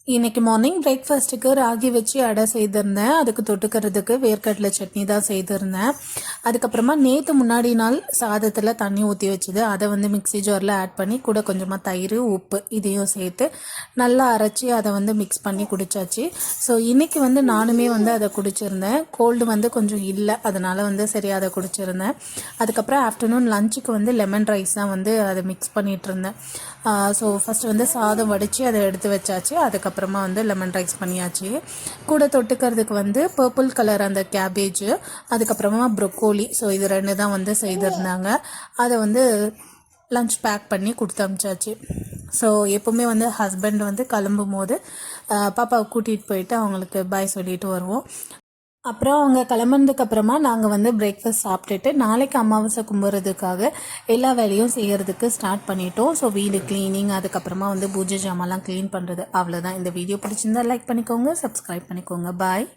இன்னைக்கு மார்னிங் பிரேக்ஃபாஸ்ட்டுக்கு ராகி வச்சு அடை செய்திருந்தேன். அதுக்கு தொட்டுக்கிறதுக்கு வேர்க்கடலை சட்னி தான் செய்திருந்தேன். அதுக்கப்புறமா நேற்று முன்னாடி நாள் சாதத்தில் தண்ணி ஊற்றி வச்சுது அதை மிக்ஸி ஜாரில் ஆட் பண்ணி கூட கொஞ்சமாக தயிர் உப்பு இதையும் சேர்த்து நல்லா அரைச்சி அதை மிக்ஸ் பண்ணி குடித்தாச்சு. ஸோ இன்றைக்கி நானுமே அதை குடிச்சிருந்தேன். கோல்டு கொஞ்சம் இல்லை, அதனால் சரி அதை குடிச்சிருந்தேன். அதுக்கப்புறம் ஆஃப்டர்நூன் லஞ்சுக்கு லெமன் ரைஸ் தான் அதை மிக்ஸ் பண்ணிகிட்டு இருந்தேன். ஸோ ஃபஸ்ட்டு சாதம் வடித்து அதை எடுத்து வச்சாச்சு. அதுக்கப்புறமா லெமன் ரைஸ் பண்ணியாச்சு. கூட தொட்டுக்கிறதுக்கு பர்பிள் கலர் அந்த கேபேஜ், அதுக்கப்புறமா ப்ரொக்கோலி, ஸோ இது ரெண்டு தான் செய்திருந்தாங்க. அதை லஞ்ச் பேக் பண்ணி கொடுத்து அனுப்பிச்சாச்சு. ஸோ எப்போவுமே ஹஸ்பண்ட் கிளம்பும் போது பாப்பாவை கூட்டிகிட்டு போயிட்டு அவங்களுக்கு பாய் சொல்லிட்டு வருவோம். அப்புறம் அவங்க கிளம்புனதுக்கப்புறமா நாங்கள் பிரேக்ஃபாஸ்ட் சாப்பிட்டுட்டு நாளைக்கு அமாவாசை கும்பிட்றதுக்காக எல்லா வேலையும் செய்கிறதுக்கு ஸ்டார்ட் பண்ணிட்டோம். ஸோ வீடு க்ளீனிங், அதுக்கப்புறமா பூஜை ஜாமான்லாம் க்ளீன் பண்ணுறது, அவ்வளோதான். இந்த வீடியோ பிடிச்சிருந்தா லைக் பண்ணிக்கோங்க, சப்ஸ்கிரைப் பண்ணிக்கோங்க. பாய்.